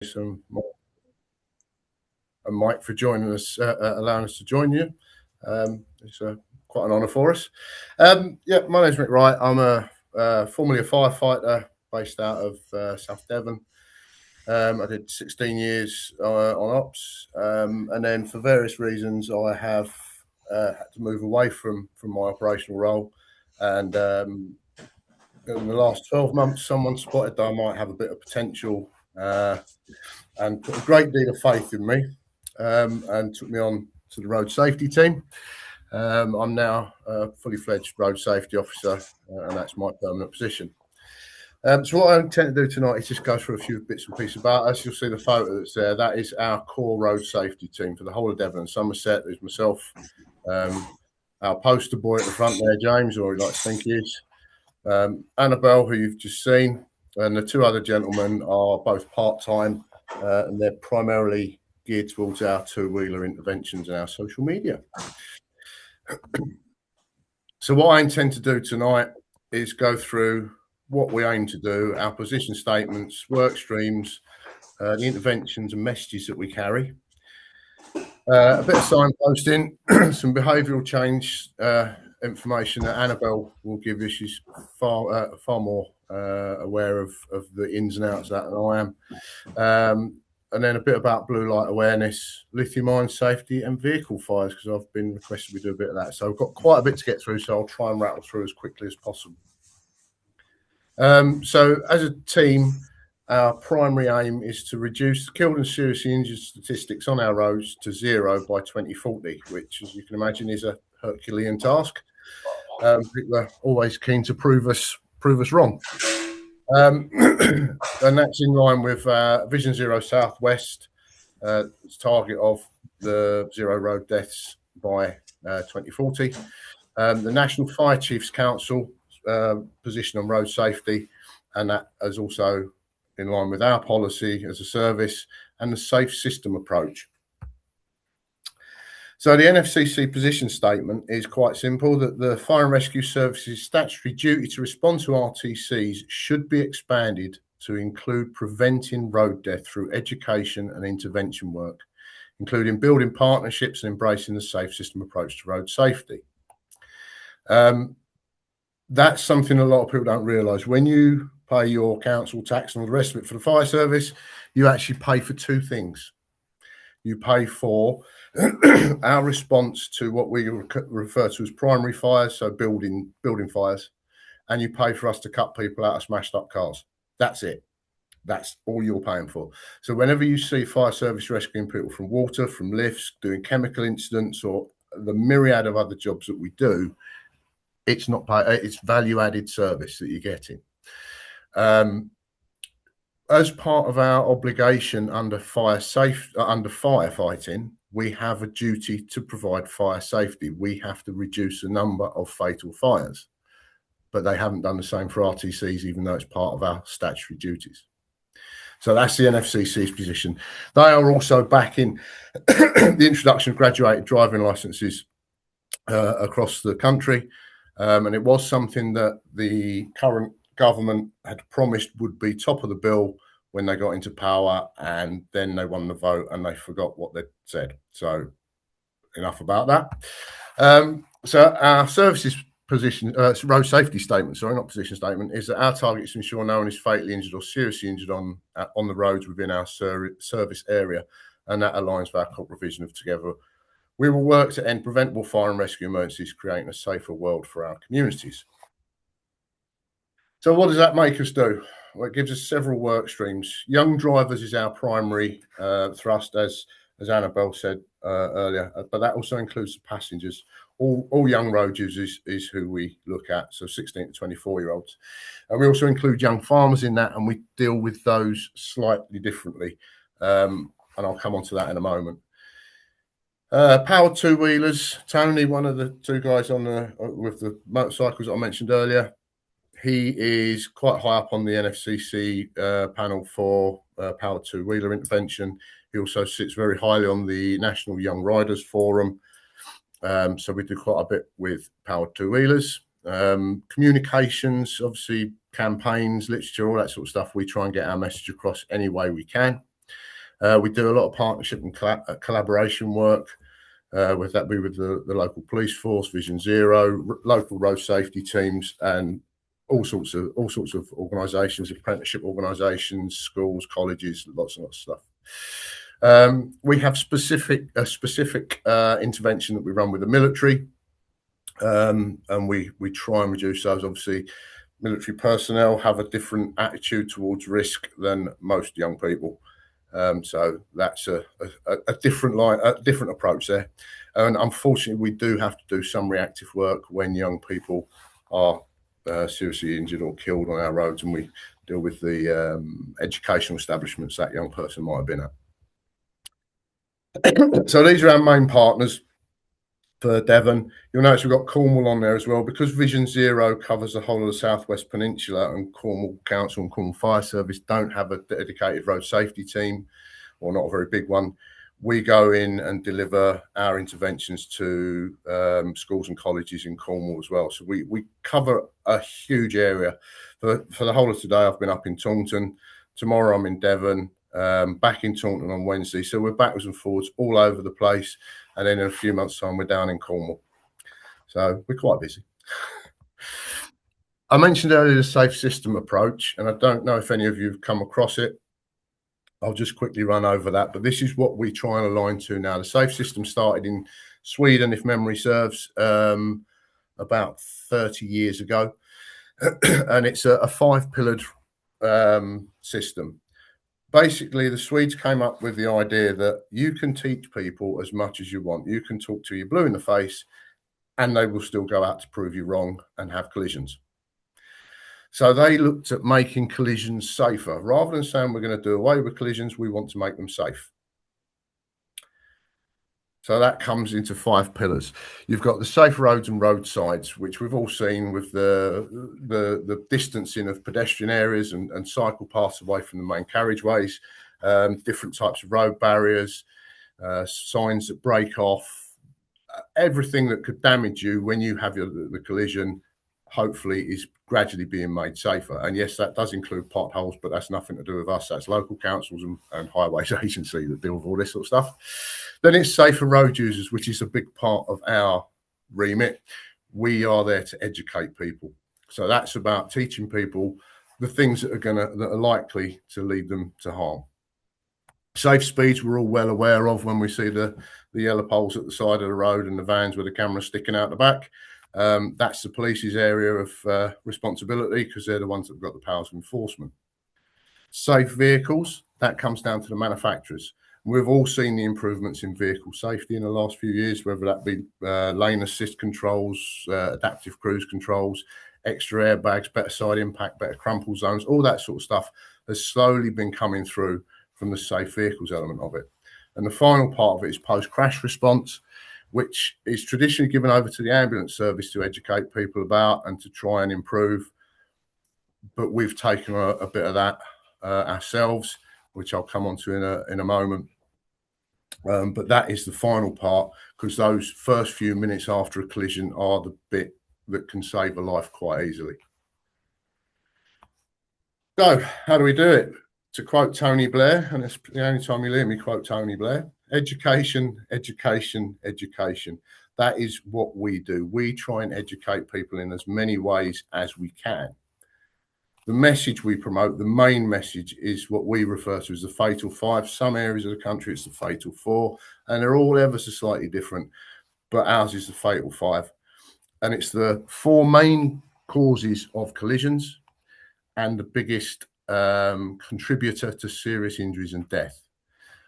and Mike for joining us, allowing us to join you. It's quite an honour for us. Yeah, my name's Mick Wright. I'm formerly a firefighter based out of South Devon. I did 16 years on ops, and then for various reasons, I have had to move away from my operational role. And in the last 12 months, someone spotted that I might have a bit of potential and put a great deal of faith in me and took me on to the road safety team. I'm now a fully fledged road safety officer, and that's my permanent position. So what I intend to do tonight is just go through a few bits and pieces about us. You'll see the photo that's there. That is our core road safety team for the whole of Devon and Somerset. There's myself, our poster boy at the front there, James, or he likes to think he is. Annabelle, who you've just seen, and the two other gentlemen are both part-time, and they're primarily geared towards our two-wheeler interventions and our social media. So what I intend to do tonight is go through what we aim to do, our position statements, work streams, the interventions and messages that we carry, a bit of signposting, some behavioural change information that Annabelle will give you. She's far more aware of the ins and outs of that than I am. And then a bit about blue light awareness, lithium ion safety, and vehicle fires, because I've been requested we do a bit of that. So I've got quite a bit to get through, so I'll try and rattle through as quickly as possible. So as a team, our primary aim is to reduce killed and seriously injured statistics on our roads to zero by 2040, which, as you can imagine, is a Herculean task. People are always keen to prove us wrong. And that's in line with Vision Zero Southwest, its target of the zero road deaths by 2040. The National Fire Chiefs Council position on road safety, and that is also in line with our policy as a service and the safe system approach. So the NFCC position statement is quite simple, that the Fire and Rescue Service's statutory duty to respond to RTCs should be expanded to include preventing road death through education and intervention work, including building partnerships and embracing the safe system approach to road safety. That's something a lot of people don't realise. When you pay your council tax and all the rest of it for the fire service, you actually pay for two things. You pay for our response to what we refer to as primary fires, so building fires, and you pay for us to cut people out of smashed up cars. That's it. That's all you're paying for. So whenever you see fire service rescuing people from water, from lifts, doing chemical incidents, or the myriad of other jobs that we do, it's not it's value-added service that you're getting. As part of our obligation under firefighting, we have a duty to provide fire safety. We have to reduce the number of fatal fires, but they haven't done the same for RTCs, even though it's part of our statutory duties. So that's the NFCC's position. They are also backing the introduction of graduated driving licenses across the country. And it was something that the current government had promised would be top of the bill when they got into power, and then they won the vote and they forgot what they'd said. So enough about that. So our services position, road safety statement, sorry, not position statement, is that our target is to ensure no one is fatally injured or seriously injured on the roads within our service area, and that aligns with our corporate vision of Together we will work to end preventable fire and rescue emergencies, creating a safer world for our communities. So what does that make us do? Well, it gives us several work streams. Young drivers is our primary thrust, as Annabelle said earlier, but that also includes the passengers. All young road users is who we look at, so 16 to 24-year-olds. And we also include young farmers in that, and we deal with those slightly differently. And I'll come on to that in a moment. Powered two-wheelers. Tony, one of the two guys on with the motorcycles that I mentioned earlier, he is quite high up on the NFCC panel for powered two-wheeler intervention. He also sits very highly on the National Young Riders Forum. So we do quite a bit with powered two-wheelers. Communications, obviously campaigns, literature, all that sort of stuff. We try and get our message across any way we can. We do a lot of partnership and collaboration work, whether that be with the local police force, Vision Zero, local road safety teams, and all sorts of organisations, apprenticeship organisations, schools, colleges, lots and lots of stuff. We have specific intervention that we run with the military, and we try and reduce those. Obviously, military personnel have a different attitude towards risk than most young people. So that's a different approach there. And unfortunately, we do have to do some reactive work when young people are seriously injured or killed on our roads, and we deal with the educational establishments that young person might have been at. So these are our main partners for Devon. You'll notice we've got Cornwall on there as well, because Vision Zero covers the whole of the Southwest Peninsula, and Cornwall Council and Cornwall Fire Service don't have a dedicated road safety team, or not a very big one. We go in and deliver our interventions to schools and colleges in Cornwall as well. So we cover a huge area. For the whole of today, I've been up in Taunton. Tomorrow I'm in Devon, back in Taunton on Wednesday. So we're backwards and forwards all over the place. And then in a few months' time, we're down in Cornwall. So we're quite busy. I mentioned earlier the safe system approach, and I don't know if any of you have come across it. I'll just quickly run over that, but this is what we try and align to now. The safe system started in Sweden, if memory serves, about 30 years ago, and it's a five-pillared system. Basically, the Swedes came up with the idea that you can teach people as much as you want. You can talk to you blue in the face, and they will still go out to prove you wrong and have collisions. So they looked at making collisions safer. Rather than saying we're going to do away with collisions, we want to make them safe. So that comes into five pillars. You've got the safe roads and roadsides, which we've all seen with the distancing of pedestrian areas and cycle paths away from the main carriageways, different types of road barriers, signs that break off, everything that could damage you when you have the collision, hopefully is gradually being made safer. And yes, that does include potholes, but that's nothing to do with us. That's local councils and highways agency that deal with all this sort of stuff. Then it's safer road users, which is a big part of our remit. We are there to educate people. So that's about teaching people the things that are likely to lead them to harm. Safe speeds we're all well aware of when we see the yellow poles at the side of the road and the vans with the camera sticking out the back. That's the police's area of responsibility, because they're the ones that have got the powers of enforcement. Safe vehicles, that comes down to the manufacturers. We've all seen the improvements in vehicle safety in the last few years, whether that be lane assist controls, adaptive cruise controls, extra airbags, better side impact, better crumple zones, all that sort of stuff has slowly been coming through from the safe vehicles element of it. And the final part of it is post-crash response, which is traditionally given over to the ambulance service to educate people about and to try and improve. But we've taken a bit of that ourselves, which I'll come on to in a moment. But that is the final part, because those first few minutes after a collision are the bit that can save a life quite easily. So how do we do it? To quote Tony Blair, and it's the only time you hear me quote Tony Blair, education, education, education. That is what we do. We try and educate people in as many ways as we can. The message we promote, the main message, is what we refer to as the fatal five. Some areas of the country, it's the fatal four, and they're all ever so slightly different, but ours is the fatal five. And it's the four main causes of collisions and the biggest contributor to serious injuries and death.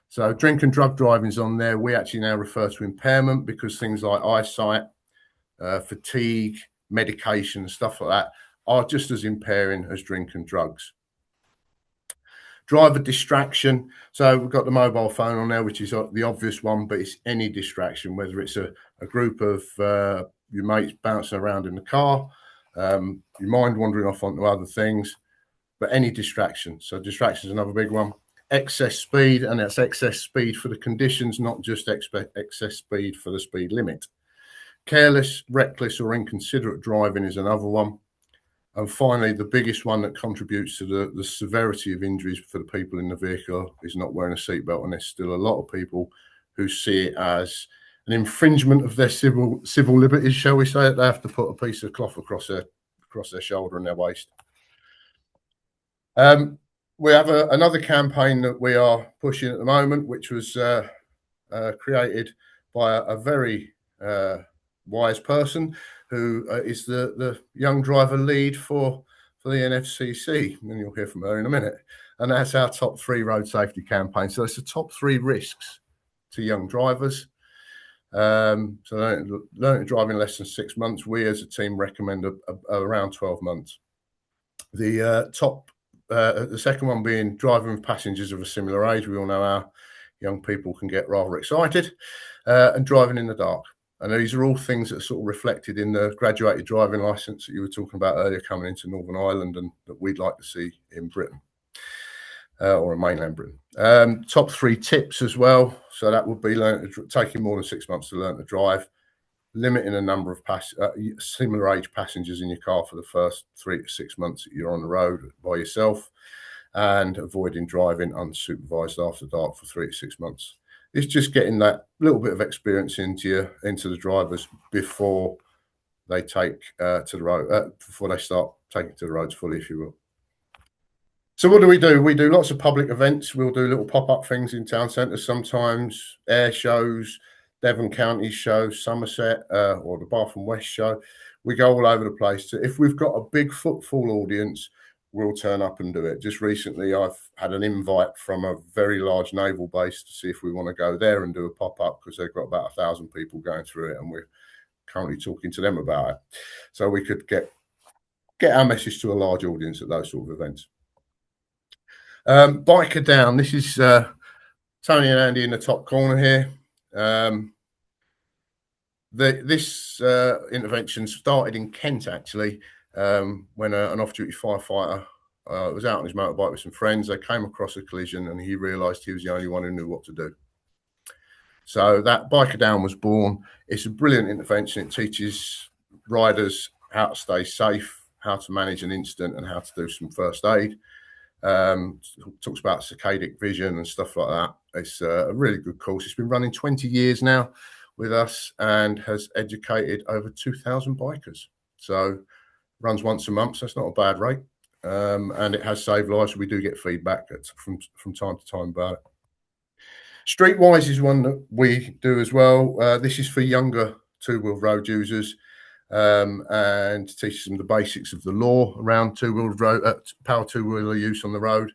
So drink and drug driving is on there. We actually now refer to impairment, because things like eyesight, fatigue, medication, stuff like that are just as impairing as drink and drugs. Driver distraction. So we've got the mobile phone on there, which is the obvious one, but it's any distraction, whether it's a group of your mates bouncing around in the car, your mind wandering off onto other things, but any distraction. So distraction is another big one. Excess speed, and that's excess speed for the conditions, not just excess speed for the speed limit. Careless, reckless, or inconsiderate driving is another one. And finally, the biggest one that contributes to the severity of injuries for the people in the vehicle is not wearing a seatbelt. And there's still a lot of people who see it as an infringement of their civil liberties, shall we say, that they have to put a piece of cloth across their shoulder and their waist. We have another campaign that we are pushing at the moment, which was created by a very wise person who is the young driver lead for the NFCC, and you'll hear from her in a minute. And that's our top 3 road safety campaign. So it's the top 3 risks to young drivers. So learning to drive in less than 6 months. We as a team recommend around 12 months. The second one being driving with passengers of a similar age. We all know how young people can get rather excited, and driving in the dark. And these are all things that are sort of reflected in the graduated driving licence that you were talking about earlier coming into Northern Ireland, and that we'd like to see in Britain, or in mainland Britain. Top 3 tips as well. So that would be taking more than 6 months to learn to drive, limiting the number of similar age passengers in your car for the first 3 to 6 months that you're on the road by yourself, and avoiding driving unsupervised after dark for 3 to 6 months. It's just getting that little bit of experience into the drivers before they take to the road, before they start taking to the roads fully, if you will. So what do? We do lots of public events. We'll do little pop-up things in town centres sometimes, air shows, Devon County show, Somerset, or the Bath and West show. We go all over the place. So if we've got a big footfall audience, we'll turn up and do it. Just recently, I've had an invite from a very large naval base to see if we want to go there and do a pop-up, because they've got about 1,000 people going through it, and we're currently talking to them about it. So we could get our message to a large audience at those sort of events. Biker down. This is Tony and Andy in the top corner here. This intervention started in Kent, actually, when an off-duty firefighter was out on his motorbike with some friends. They came across a collision, and he realised he was the only one who knew what to do. So that Biker Down was born. It's a brilliant intervention. It teaches riders how to stay safe, how to manage an incident, and how to do some first aid. Talks about saccadic vision and stuff like that. It's a really good course. It's been running 20 years now with us and has educated over 2,000 bikers. So runs once a month, so it's not a bad rate. And it has saved lives. We do get feedback from time to time about it. Streetwise is one that we do as well. This is for younger two-wheel road users, and teaches them the basics of the law around power two-wheeler use on the road,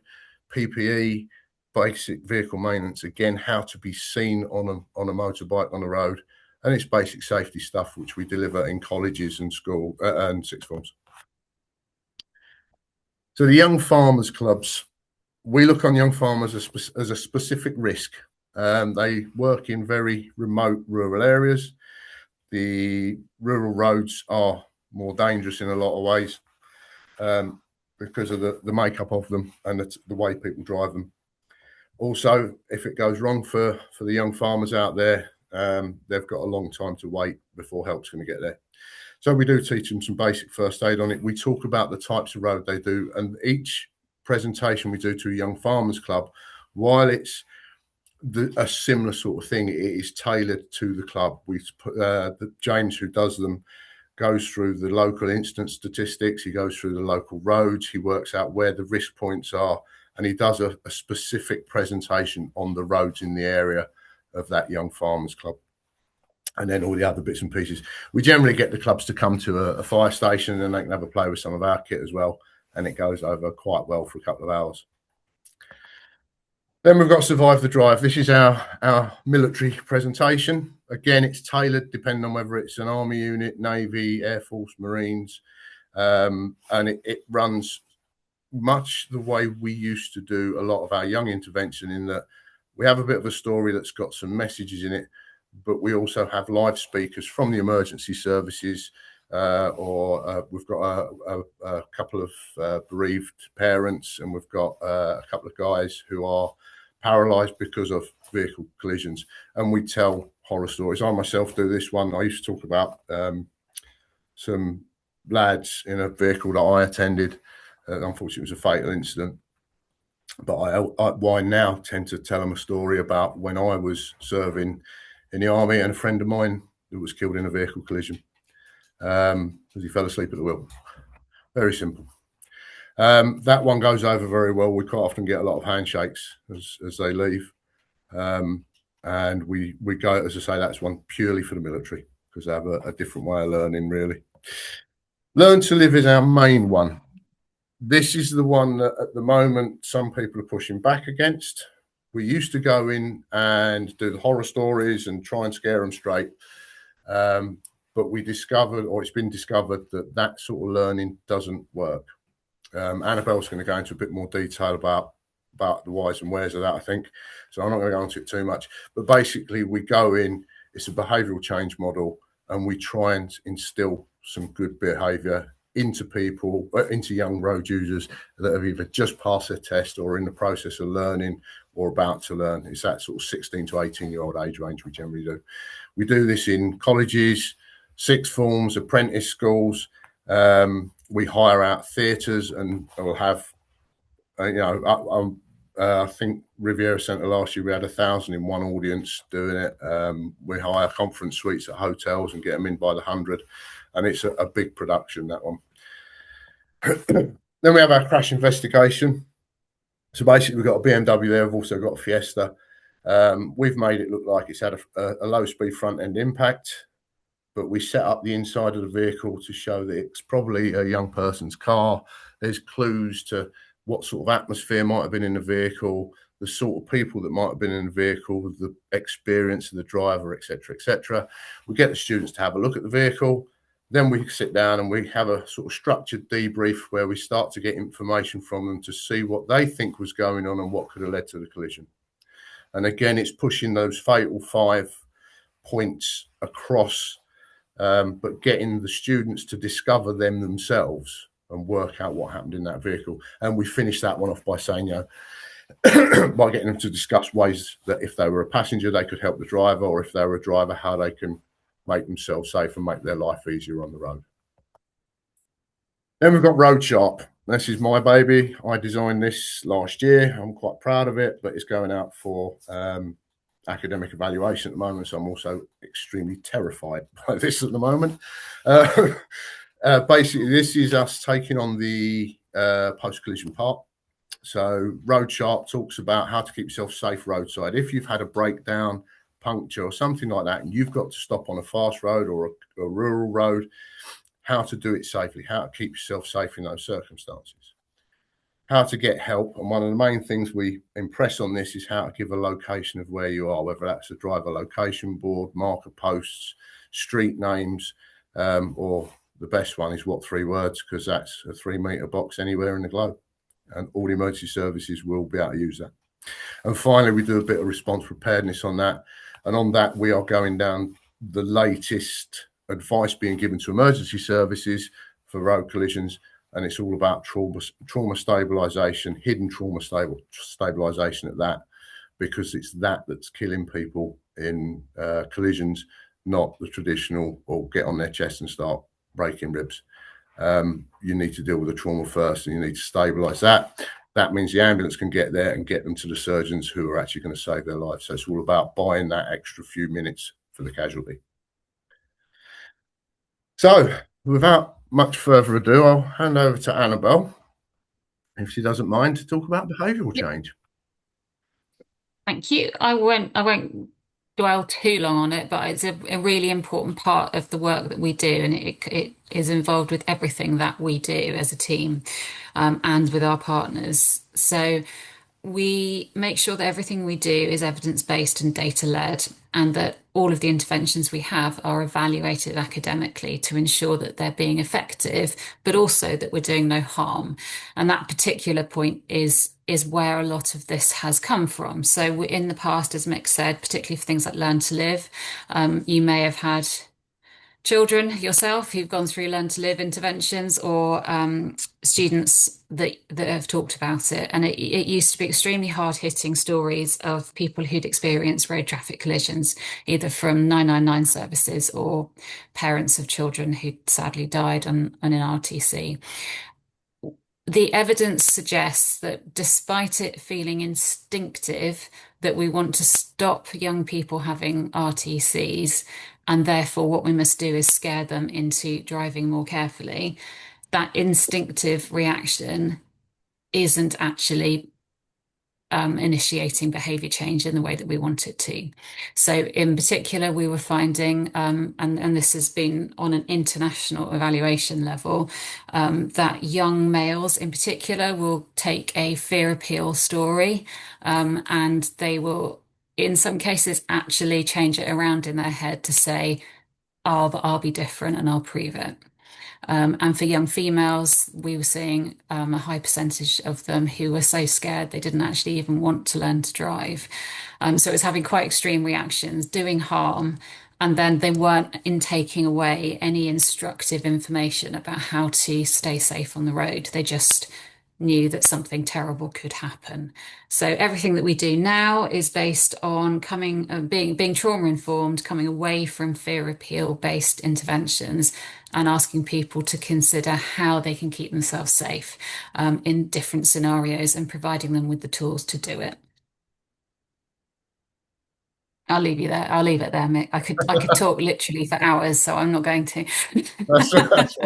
PPE, basic vehicle maintenance, again, how to be seen on a motorbike on the road, and it's basic safety stuff which we deliver in colleges and school and sixth forms. So the young farmers clubs, we look on young farmers as a specific risk. They work in very remote rural areas. The rural roads are more dangerous in a lot of ways because of the makeup of them and the way people drive them. Also, if it goes wrong for the young farmers out there, they've got a long time to wait before help's going to get there. So we do teach them some basic first aid on it. We talk about the types of road they do, and each presentation we do to a young farmers club, while it's a similar sort of thing, it is tailored to the club. We put James, who does them, goes through the local incident statistics. He goes through the local roads. He works out where the risk points are, and he does a specific presentation on the roads in the area of that young farmers club. And then all the other bits and pieces. We generally get the clubs to come to a fire station, and then they can have a play with some of our kit as well. And it goes over quite well for a couple of hours. Then we've got Survive the Drive. This is our military presentation. Again, it's tailored depending on whether it's an army unit, Navy, Air Force, Marines. And it runs much the way we used to do a lot of our young intervention, in that we have a bit of a story that's got some messages in it, but we also have live speakers from the emergency services, or we've got a couple of bereaved parents, and we've got a couple of guys who are paralysed because of vehicle collisions, and we tell horror stories. I myself do this one. I used to talk about some lads in a vehicle that I attended. Unfortunately, it was a fatal incident. But I now tend to tell them a story about when I was serving in the army and a friend of mine who was killed in a vehicle collision because he fell asleep at the wheel. Very simple. That one goes over very well. We quite often get a lot of handshakes as they leave. And we go, as I say, that's one purely for the military because they have a different way of learning, really. Learn to live is our main one. This is the one that at the moment some people are pushing back against. We used to go in and do the horror stories and try and scare them straight. But we discovered, or it's been discovered, that that sort of learning doesn't work. Annabelle's going to go into a bit more detail about the whys and wheres of that, I think. So I'm not going to go into it too much. But basically, we go in, it's a behavioural change model, and we try and instill some good behaviour into people, into young road users that have either just passed their test or in the process of learning or about to learn. It's that sort of 16 to 18-year-old age range we generally do. We do this in colleges, sixth forms, apprentice schools. We hire out theatres and we'll have, I think Riviera Centre last year we had 1,000 in one audience doing it. We hire conference suites at hotels and get them in by the 100, and it's a big production, that one. Then we have our crash investigation. So basically, we've got a BMW there. We've also got a Fiesta. We've made it look like it's had a low-speed front-end impact, but we set up the inside of the vehicle to show that it's probably a young person's car. There's clues to what sort of atmosphere might have been in the vehicle, the sort of people that might have been in the vehicle, the experience of the driver, etc., etc. We get the students to have a look at the vehicle. Then we sit down and we have a sort of structured debrief where we start to get information from them to see what they think was going on and what could have led to the collision. And again, it's pushing those fatal 5 points across, but getting the students to discover them themselves and work out what happened in that vehicle. And we finish that one off by saying, by getting them to discuss ways that if they were a passenger, they could help the driver, or if they were a driver, how they can make themselves safe and make their life easier on the road. Then we've got Road Sharp. This is my baby. I designed this last year. I'm quite proud of it, but it's going out for academic evaluation at the moment, so I'm also extremely terrified by this at the moment. Basically, this is us taking on the post-collision part. So Road Sharp talks about how to keep yourself safe roadside. If you've had a breakdown, puncture or something like that, and you've got to stop on a fast road or a rural road, how to do it safely, how to keep yourself safe in those circumstances, how to get help. And one of the main things we impress on this is how to give a location of where you are, whether that's a driver location board, marker posts, street names, or the best one is what 3 words, because that's a 3-meter box anywhere in the globe, and all emergency services will be able to use that. And finally, we do a bit of response preparedness on that. And on that, we are going down the latest advice being given to emergency services for road collisions. And it's all about trauma stabilisation, hidden trauma stabilisation at that, because it's that's killing people in collisions, not the traditional or get on their chest and start breaking ribs. You need to deal with the trauma first, and you need to stabilise that. That means the ambulance can get there and get them to the surgeons who are actually going to save their lives. So it's all about buying that extra few minutes for the casualty. So without much further ado, I'll hand over to Annabelle, if she doesn't mind, to talk about behavioural change. Thank you. I won't dwell too long on it, but it's a really important part of the work that we do, and it is involved with everything that we do as a team, and with our partners. So we make sure that everything we do is evidence-based and data-led, and that all of the interventions we have are evaluated academically to ensure that they're being effective, but also that we're doing no harm. And that particular point is where a lot of this has come from. So in the past, as Mick said, particularly for things like Learn to Live, you may have had children yourself who've gone through Learn to Live interventions, or students that have talked about it. And it used to be extremely hard-hitting stories of people who'd experienced road traffic collisions, either from 999 services or parents of children who'd sadly died on an RTC. The evidence suggests that despite it feeling instinctive that we want to stop young people having RTCs, and therefore what we must do is scare them into driving more carefully, that instinctive reaction isn't actually initiating behaviour change in the way that we want it to. So in particular, we were finding, and this has been on an international evaluation level, that young males in particular will take a fear appeal story, and they will, in some cases, actually change it around in their head to say, I'll be different and I'll prove it. And for young females, we were seeing a high percentage of them who were so scared they didn't actually even want to learn to drive. So it was having quite extreme reactions, doing harm, and then they weren't taking away any instructive information about how to stay safe on the road. They just knew that something terrible could happen. So everything that we do now is based on being trauma informed, coming away from fear appeal based interventions, and asking people to consider how they can keep themselves safe in different scenarios, and providing them with the tools to do it. I'll leave you there. I'll leave it there, Mick. I could talk literally for hours, so I'm not going to. That's right.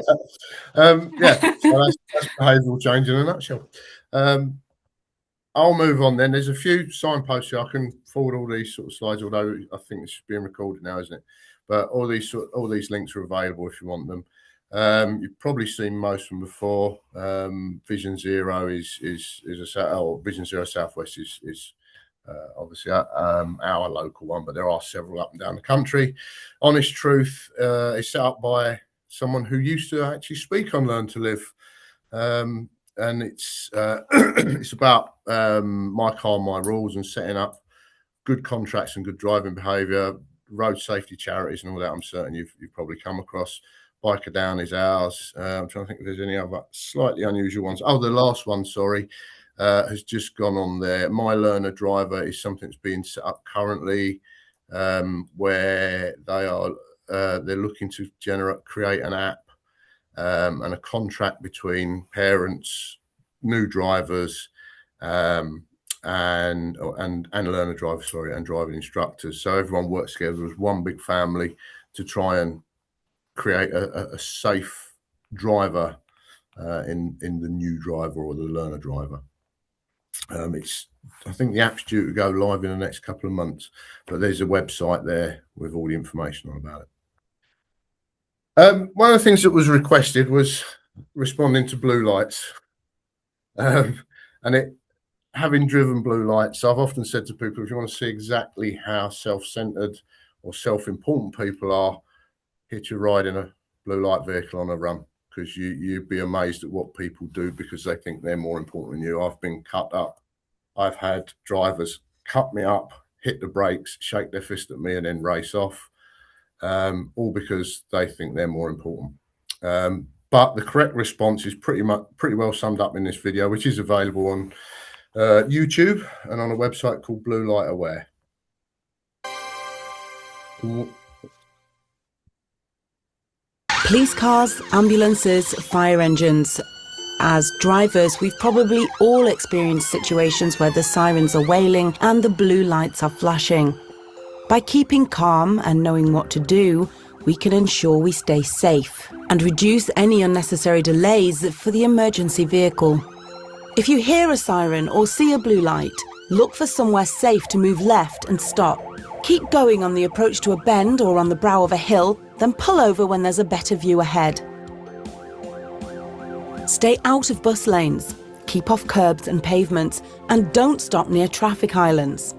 Yeah, so that's behavioural change in a nutshell. I'll move on then. There's a few signposts here. I can forward all these sort of slides, although I think it's being recorded now, isn't it? But all these links are available if you want them. You've probably seen most of them before. Vision Zero Vision Zero Southwest is obviously our local one, but there are several up and down the country. Honest Truth is set up by someone who used to actually speak on Learn to Live, and it's it's about my car, my rules, and setting up good contracts and good driving behaviour, road safety charities, and all that. I'm certain you've probably come across. Biker Down is ours. I'm trying to think if there's any other slightly unusual ones. Oh, the last one, sorry, has just gone on there. My Learner Driver is something that's being set up currently, where they're looking to create an app and a contract between parents, new drivers, and learner drivers, and driving instructors. So everyone works together as one big family to try and create a safe driver in the new driver or the learner driver. I think the app's due to go live in the next couple of months, but there's a website there with all the information on about it. One of the things that was requested was responding to blue lights, and having driven blue lights, I've often said to people, if you want to see exactly how self-centered or self-important people are, hitch a ride in a blue light vehicle on a run, because you'd be amazed at what people do because they think they're more important than you. I've been cut up. I've had drivers cut me up, hit the brakes, shake their fist at me, and then race off, all because they think they're more important. But the correct response is pretty well summed up in this video, which is available on YouTube and on a website called Blue Light Aware. Police cars, ambulances, fire engines. As drivers, we've probably all experienced situations where the sirens are wailing and the blue lights are flashing. By keeping calm and knowing what to do, we can ensure we stay safe and reduce any unnecessary delays for the emergency vehicle. If you hear a siren or see a blue light, look for somewhere safe to move left and stop. Keep going on the approach to a bend or on the brow of a hill, then pull over when there's a better view ahead. Stay out of bus lanes, keep off curbs and pavements, and don't stop near traffic islands.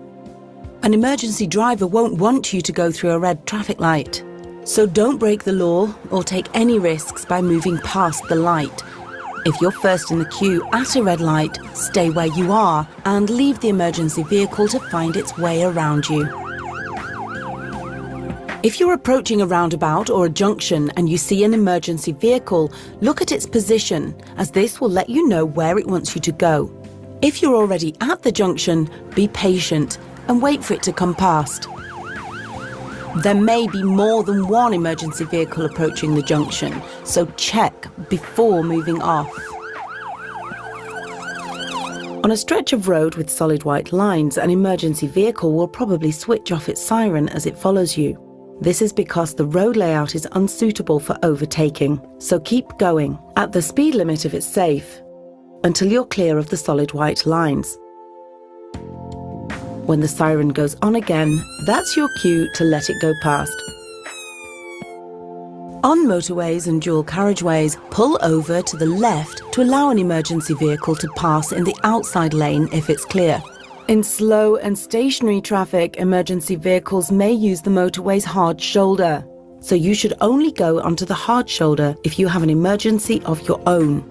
An emergency driver won't want you to go through a red traffic light. So don't break the law or take any risks by moving past the light. If you're first in the queue at a red light, stay where you are and leave the emergency vehicle to find its way around you. If you're approaching a roundabout or a junction and you see an emergency vehicle, look at its position, as this will let you know where it wants you to go. If you're already at the junction, be patient and wait for it to come past. There may be more than one emergency vehicle approaching the junction, so check before moving off. On a stretch of road with solid white lines, an emergency vehicle will probably switch off its siren as it follows you. This is because the road layout is unsuitable for overtaking, so keep going at the speed limit if it's safe, until you're clear of the solid white lines. When the siren goes on again, that's your cue to let it go past. On motorways and dual carriageways, pull over to the left to allow an emergency vehicle to pass in the outside lane if it's clear. In slow and stationary traffic, emergency vehicles may use the motorway's hard shoulder, so you should only go onto the hard shoulder if you have an emergency of your own.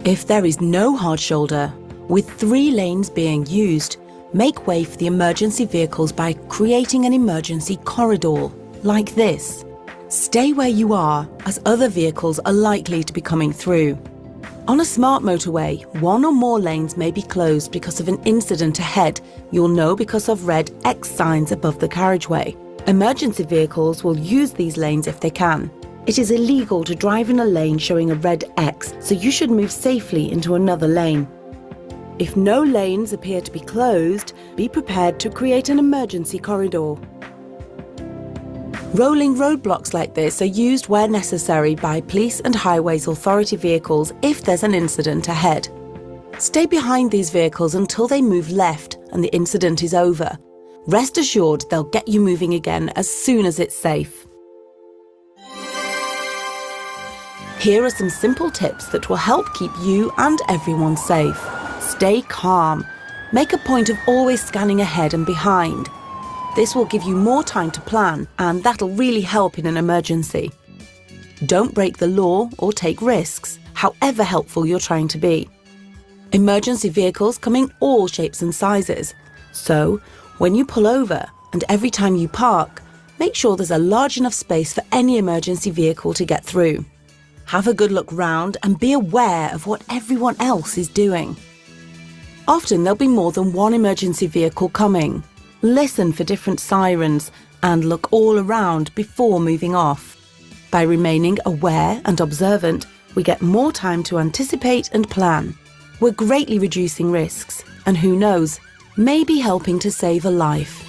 If there is no hard shoulder, with 3 lanes being used, make way for the emergency vehicles by creating an emergency corridor, like this. Stay where you are, as other vehicles are likely to be coming through. On a smart motorway, 1 or more lanes may be closed because of an incident ahead. You'll know because of red X signs above the carriageway. Emergency vehicles will use these lanes if they can. It is illegal to drive in a lane showing a red X, so you should move safely into another lane. If no lanes appear to be closed, be prepared to create an emergency corridor. Rolling roadblocks like this are used where necessary by police and highways authority vehicles if there's an incident ahead. Stay behind these vehicles until they move left and the incident is over. Rest assured they'll get you moving again as soon as it's safe. Here are some simple tips that will help keep you and everyone safe. Stay calm. Make a point of always scanning ahead and behind. This will give you more time to plan, and that'll really help in an emergency. Don't break the law or take risks, however helpful you're trying to be. Emergency vehicles come in all shapes and sizes, so when you pull over and every time you park, make sure there's a large enough space for any emergency vehicle to get through. Have a good look round and be aware of what everyone else is doing. Often there'll be more than one emergency vehicle coming. Listen for different sirens and look all around before moving off. By remaining aware and observant, we get more time to anticipate and plan. We're greatly reducing risks, and who knows, maybe helping to save a life.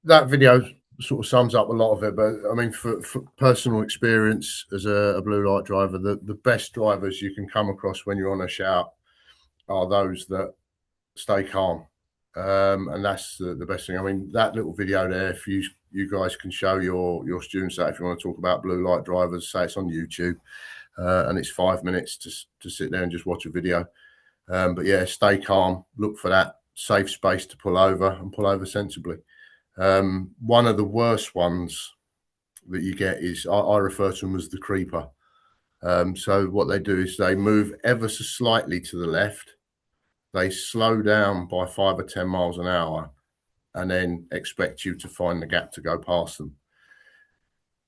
That video sort of sums up a lot of it, but I mean, for personal experience as a blue light driver, the best drivers you can come across when you're on a shout are those that stay calm, and that's the best thing. I mean, that little video there, if you guys can show your students that, if you want to talk about blue light drivers, say it's on YouTube, and it's 5 minutes to sit there and just watch a video. But yeah, stay calm, look for that safe space to pull over and pull over sensibly. One of the worst ones that you get is, I refer to them as the creeper. So what they do is they move ever so slightly to the left, they slow down by 5 or 10 miles an hour, and then expect you to find the gap to go past them.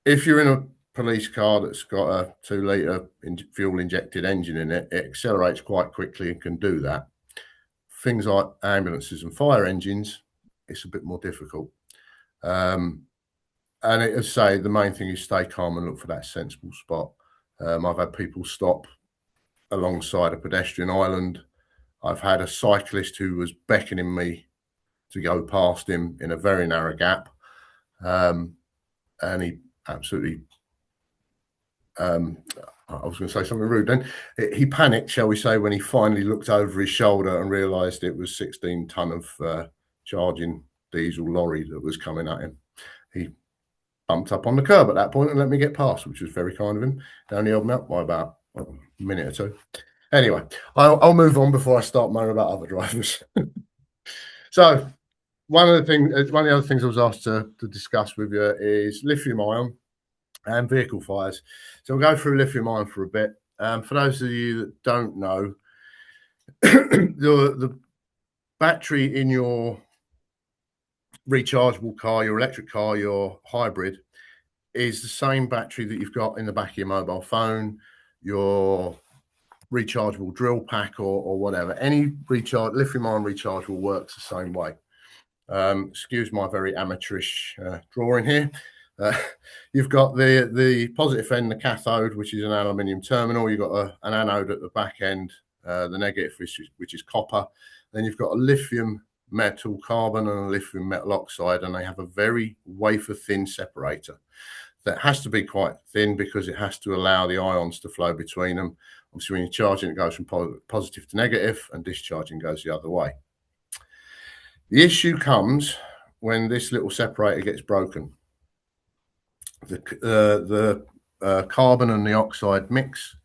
If you're in a police car that's got a 2-litre fuel injected engine in it, it accelerates quite quickly and can do that. Things like ambulances and fire engines, it's a bit more difficult. And as I say, the main thing is stay calm and look for that sensible spot. I've had people stop alongside a pedestrian island. I've had a cyclist who was beckoning me to go past him in a very narrow gap. And he absolutely, I was going to say something rude then. He panicked, shall we say, when he finally looked over his shoulder and realised it was 16 tonne of charging diesel lorry that was coming at him. He bumped up on the curb at that point and let me get past, which was very kind of him. It only held me up by about a minute or two. Anyway, I'll move on before I start moaning about other drivers. So one of the other things I was asked to discuss with you is lithium ion and vehicle fires. So we'll go through lithium ion for a bit. For those of you that don't know, the battery in your rechargeable car, your electric car, your hybrid is the same battery that you've got in the back of your mobile phone, your rechargeable drill pack, or whatever. Any lithium-ion rechargeable works the same way. Excuse my very amateurish drawing here. You've got the positive end, the cathode, which is an aluminium terminal. You've got an anode at the back end, the negative, which is copper. Then you've got a lithium metal carbon and a lithium metal oxide, and they have a very wafer thin separator that has to be quite thin because it has to allow the ions to flow between them. Obviously, when you're charging, it goes from positive to negative, and discharging goes the other way. The issue comes when this little separator gets broken. The carbon and the oxide mix.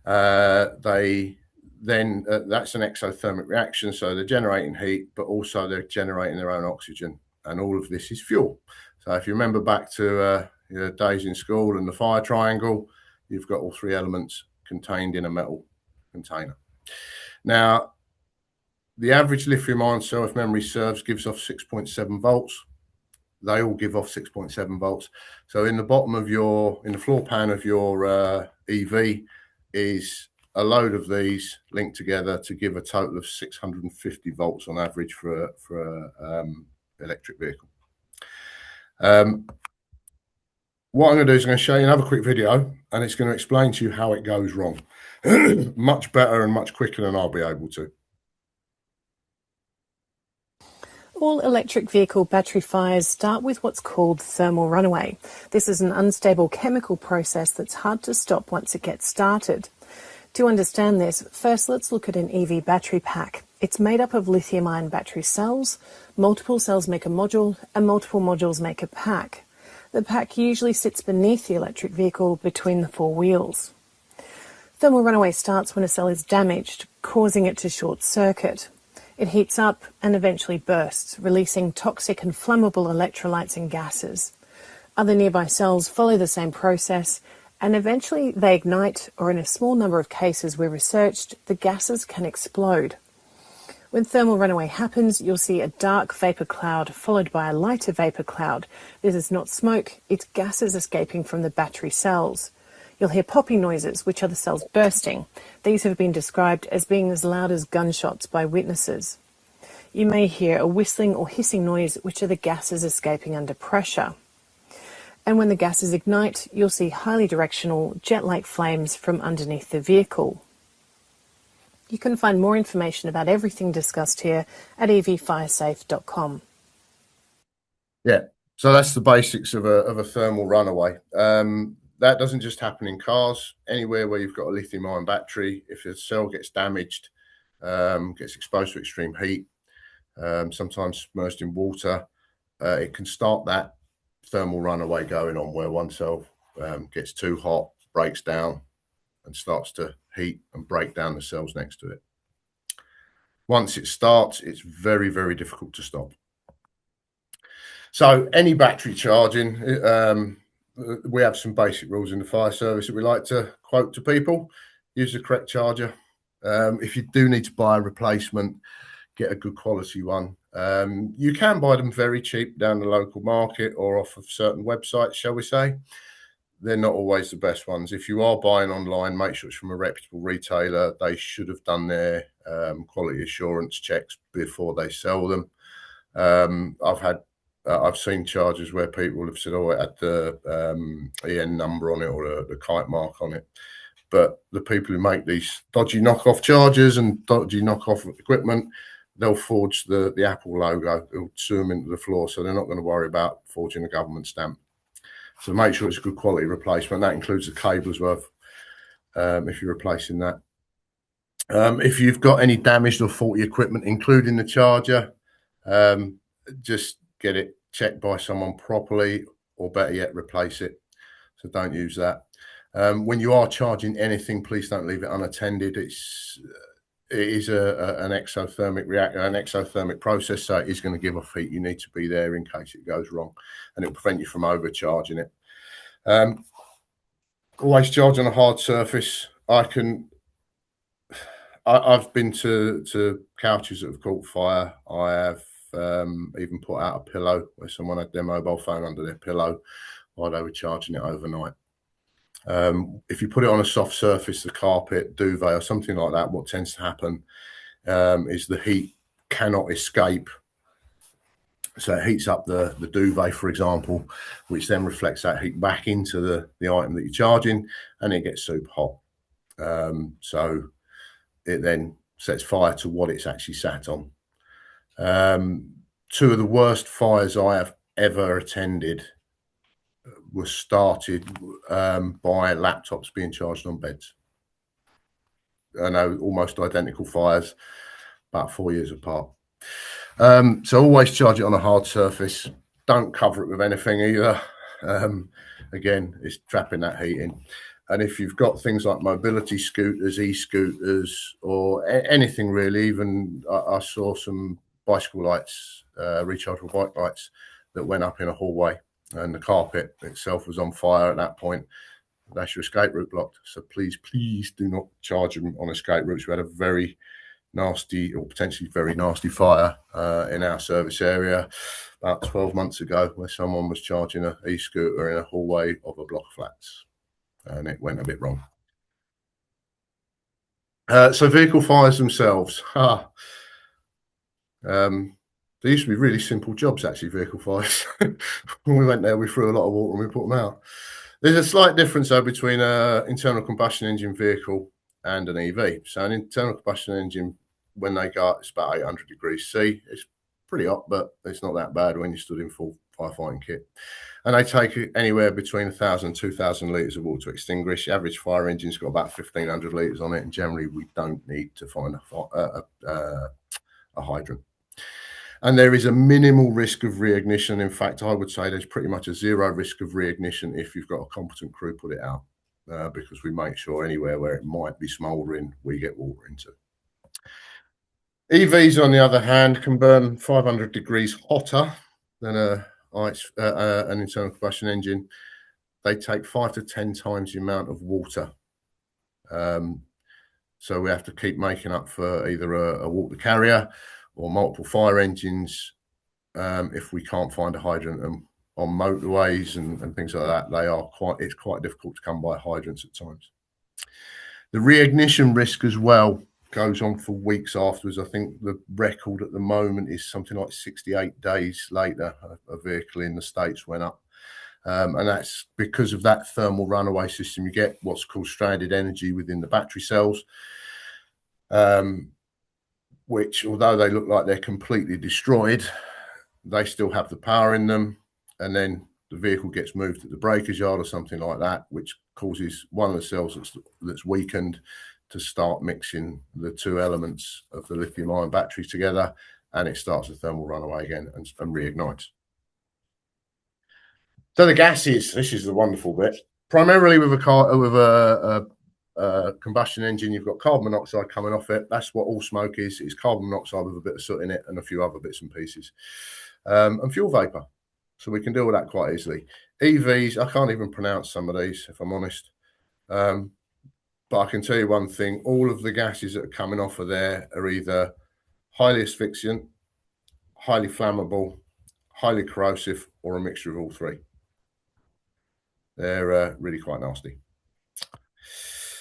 That's an exothermic reaction, so they're generating heat, but also they're generating their own oxygen, and all of this is fuel. So if you remember back to your days in school and the fire triangle, you've got all three elements contained in a metal container. Now, the average lithium-ion cell, if memory serves, gives off 6.7 volts. They all give off 6.7 volts. So in the bottom of in the floor pan of your EV is a load of these linked together to give a total of 650 volts on average for an electric vehicle. What I'm going to do is I'm going to show you another quick video, and it's going to explain to you how it goes wrong. Much better and much quicker than I'll be able to. All electric vehicle battery fires start with what's called thermal runaway. This is an unstable chemical process that's hard to stop once it gets started. To understand this, first let's look at an EV battery pack. It's made up of lithium-ion battery cells. Multiple cells make a module, and multiple modules make a pack. The pack usually sits beneath the electric vehicle between the four wheels. Thermal runaway starts when a cell is damaged, causing it to short circuit. It heats up and eventually bursts, releasing toxic and flammable electrolytes and gases. Other nearby cells follow the same process, and eventually they ignite, or in a small number of cases we researched, the gases can explode. When thermal runaway happens, you'll see a dark vapour cloud followed by a lighter vapour cloud. This is not smoke, it's gases escaping from the battery cells. You'll hear popping noises, which are the cells bursting. These have been described as being as loud as gunshots by witnesses. You may hear a whistling or hissing noise, which are the gases escaping under pressure. And when the gases ignite, you'll see highly directional, jet-like flames from underneath the vehicle. You can find more information about everything discussed here at evfiresafe.com. Yeah, so that's the basics of a thermal runaway. That doesn't just happen in cars. Anywhere where you've got a lithium-ion battery, if the cell gets damaged, gets exposed to extreme heat, sometimes submerged in water, it can start that thermal runaway going on, where one cell gets too hot, breaks down, and starts to heat and break down the cells next to it. Once it starts, it's very, very difficult to stop. So any battery charging, we have some basic rules in the fire service that we like to quote to people. Use the correct charger. If you do need to buy a replacement, get a good quality one. You can buy them very cheap down the local market or off of certain websites, shall we say. They're not always the best ones. If you are buying online, make sure it's from a reputable retailer. They should have done their quality assurance checks before they sell them. I've seen chargers where people have said, "Oh, it had the EN number on it or the kite mark on it." But the people who make these dodgy knockoff chargers and dodgy knockoff equipment, they'll forge the Apple logo. It'll sue them into the floor, so they're not going to worry about forging a government stamp. So make sure it's a good quality replacement. That includes the cable as well, if you're replacing that. If you've got any damaged or faulty equipment, including the charger, just get it checked by someone properly, or better yet, replace it. So don't use that. When you are charging anything, please don't leave it unattended. It is an exothermic reactor, an exothermic process, so it is going to give off heat. You need to be there in case it goes wrong, and it'll prevent you from overcharging it. Always charge on a hard surface. I've been to couches that have caught fire. I have even put out a pillow where someone had their mobile phone under their pillow while they were charging it overnight. If you put it on a soft surface, the carpet, duvet, or something like that, what tends to happen is the heat cannot escape. So it heats up the duvet, for example, which then reflects that heat back into the item that you're charging, and it gets super hot. So it then sets fire to what it's actually sat on. Two of the worst fires I have ever attended were started by laptops being charged on beds. I know, almost identical fires, about 4 years apart. So always charge it on a hard surface. Don't cover it with anything either. Again, it's trapping that heat in. And if you've got things like mobility scooters, e-scooters, or anything really, even I saw some bicycle lights, rechargeable bike lights that went up in a hallway, and the carpet itself was on fire at that point. That's your escape route blocked. So please do not charge them on escape routes. We had a very nasty, or potentially very nasty, fire in our service area about 12 months ago, where someone was charging an e-scooter in a hallway of a block of flats, and it went a bit wrong. So vehicle fires themselves. They used to be really simple jobs, actually, vehicle fires. When we went there, we threw a lot of water and we put them out. There's a slight difference, though, between an internal combustion engine vehicle and an EV. So an internal combustion engine, when they go up, it's about 800 degrees C. It's pretty hot, but it's not that bad when you stood in full firefighting kit. And they take anywhere between 1,000 and 2,000 litres of water to extinguish. The average fire engine's got about 1,500 litres on it, and generally we don't need to find a hydrant. And there is a minimal risk of reignition. In fact, I would say there's pretty much a zero risk of reignition if you've got a competent crew put it out, because we make sure anywhere where it might be smouldering, we get water into. EVs, on the other hand, can burn 500 degrees hotter than an internal combustion engine. They take 5 to 10 times the amount of water. So we have to keep making up for either a water carrier or multiple fire engines if we can't find a hydrant. And on motorways and things like that, it's quite difficult to come by hydrants at times. The reignition risk as well goes on for weeks afterwards. I think the record at the moment is something like 68 days later, a vehicle in the States went up. And that's because of that thermal runaway system. You get what's called stranded energy within the battery cells, which, although they look like they're completely destroyed, they still have the power in them. And then the vehicle gets moved to the breakers yard or something like that, which causes one of the cells that's weakened to start mixing the two elements of the lithium-ion battery together, and it starts a thermal runaway again and reignites. So the gases, this is the wonderful bit. Primarily with a combustion engine, you've got carbon monoxide coming off it. That's what all smoke is. It's carbon monoxide with a bit of soot in it and a few other bits and pieces, and fuel vapor. So we can deal with that quite easily. EVs, I can't even pronounce some of these, if I'm honest. But I can tell you one thing, all of the gases that are coming off of there are either highly asphyxiant, highly flammable, highly corrosive, or a mixture of all three. They're really quite nasty.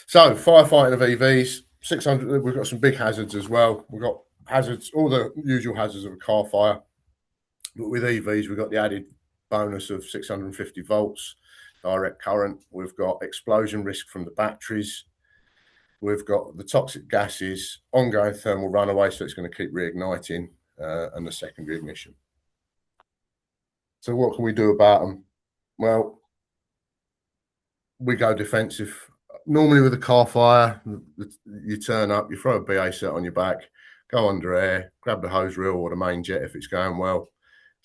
So firefighting of EVs, 600, we've got some big hazards as well. We've got hazards, all the usual hazards of a car fire. But with EVs, we've got the added bonus of 650 volts, direct current. We've got explosion risk from the batteries. We've got the toxic gases, ongoing thermal runaway, so it's going to keep reigniting, and the secondary ignition. So what can we do about them? Well, we go defensive. Normally with a car fire, you turn up, you throw a BA set on your back, go under air, grab the hose reel or the main jet if it's going well.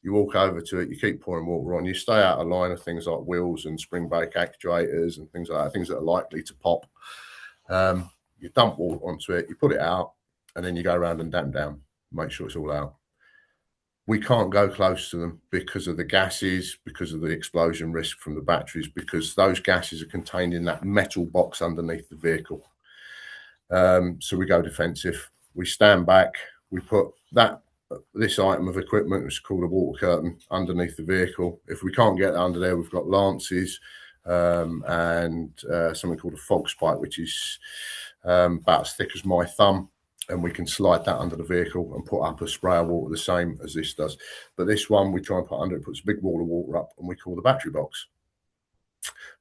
You walk over to it, you keep pouring water on, you stay out of line of things like wheels and spring brake actuators and things like that, things that are likely to pop. You dump water onto it, you put it out, and then you go around and damp down, make sure it's all out. We can't go close to them because of the gases, because of the explosion risk from the batteries, because those gases are contained in that metal box underneath the vehicle. So we go defensive. We stand back. We put this item of equipment, which is called a water curtain, underneath the vehicle. If we can't get under there, we've got lances and something called a fog spike, which is about as thick as my thumb, and we can slide that under the vehicle and put up a spray of water the same as this does. But this one we try and put under, it puts a big wall of water up, and we call the battery box.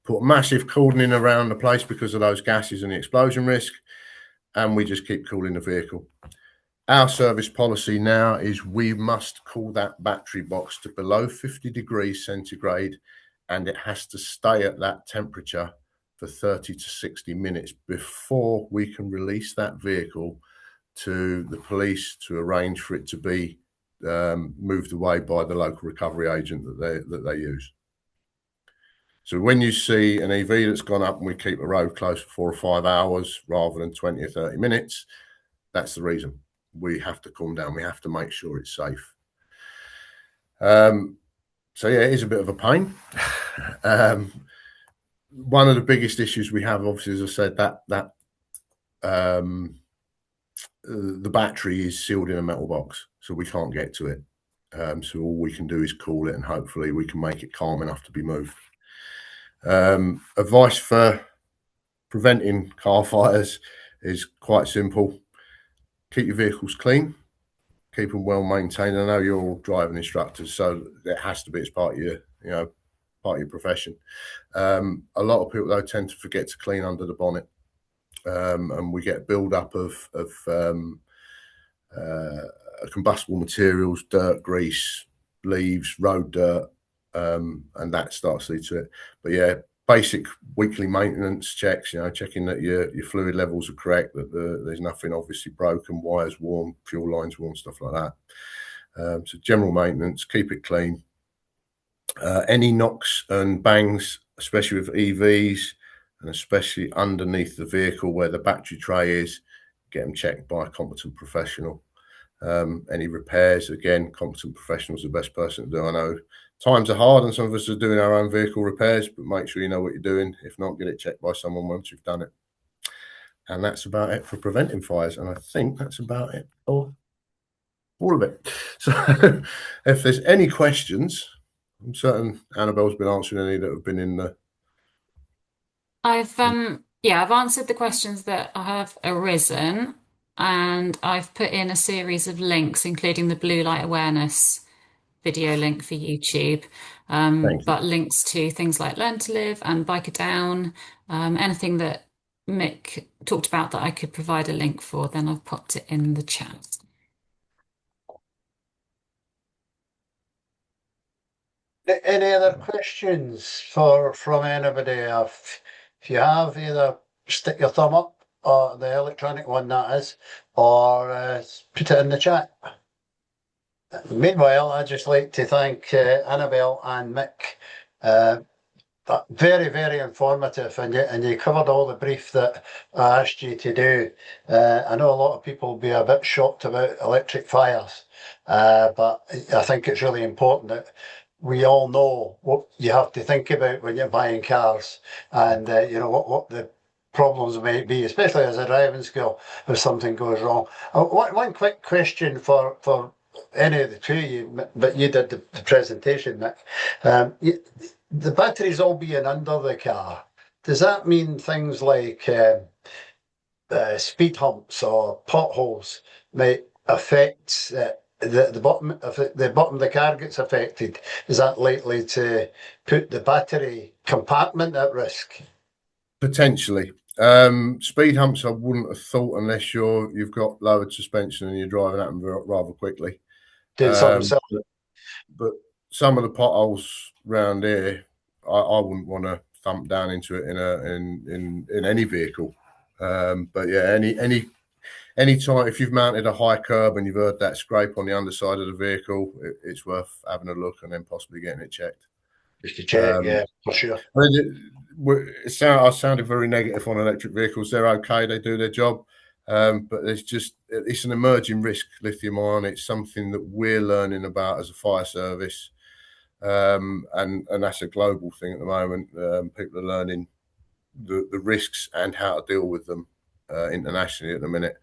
Put massive cordoning around the place because of those gases and the explosion risk, and we just keep cooling the vehicle. Our service policy now is we must cool that battery box to below 50 degrees centigrade, and it has to stay at that temperature for 30 to 60 minutes before we can release that vehicle to the police to arrange for it to be moved away by the local recovery agent that they use. So when you see an EV that's gone up and we keep a road closed for 4 or 5 hours rather than 20 or 30 minutes, that's the reason. We have to calm down. We have to make sure it's safe. So yeah, it is a bit of a pain. One of the biggest issues we have, obviously, as I said, that the battery is sealed in a metal box, so we can't get to it. So all we can do is cool it, and hopefully we can make it calm enough to be moved. Advice for preventing car fires is quite simple. Keep your vehicles clean, keep them well maintained. I know you're all driving instructors, so it has to be as part of your profession. A lot of people though tend to forget to clean under the bonnet, and we get build up of combustible materials, dirt, grease, leaves, road dirt, and that starts to lead to it. But yeah, basic weekly maintenance checks, checking that your fluid levels are correct, that there's nothing obviously broken, wires worn, fuel lines worn, stuff like that. So general maintenance, keep it clean. Any knocks and bangs, especially with EVs, and especially underneath the vehicle where the battery tray is, get them checked by a competent professional. Any repairs, again, competent professionals are the best person to do. I know times are hard and some of us are doing our own vehicle repairs, but make sure you know what you're doing. If not, get it checked by someone once you've done it. And that's about it for preventing fires. And I think that's about it, all of it. So if there's any questions, I'm certain Annabelle's been answering any that have been in the... I've answered the questions that have arisen, and I've put in a series of links, including the blue light awareness video link for YouTube, but links to things like Learn to Live and Bike It Down, anything that Mick talked about that I could provide a link for, then I've popped it in the chat. Any other questions from anybody? If you have, either stick your thumb up, or the electronic one that is, or put it in the chat. Meanwhile, I'd just like to thank Annabelle and Mick. Very, very informative, and you covered all the brief that I asked you to do. I know a lot of people will be a bit shocked about electric fires, but I think it's really important that we all know what you have to think about when you're buying cars, and what the problems might be, especially as a driving school if something goes wrong. One quick question for any of the two of you, but you did the presentation, Mick. The batteries all being under the car, does that mean things like speed humps or potholes might affect the bottom? If the bottom of the car gets affected, is that likely to put the battery compartment at risk? Potentially. Speed humps I wouldn't have thought, unless you've got lowered suspension and you're driving at them rather quickly. But some of the potholes round here, I wouldn't want to thump down into it in any vehicle. But yeah, any time if you've mounted a high curb and you've heard that scrape on the underside of the vehicle, it's worth having a look and then possibly getting it checked. Just to check, yeah, for sure. I sounded very negative on electric vehicles. They're okay, they do their job. But it's an emerging risk, lithium ion. It's something that we're learning about as a fire service. And that's a global thing at the moment. People are learning the risks and how to deal with them. internationally at the minute.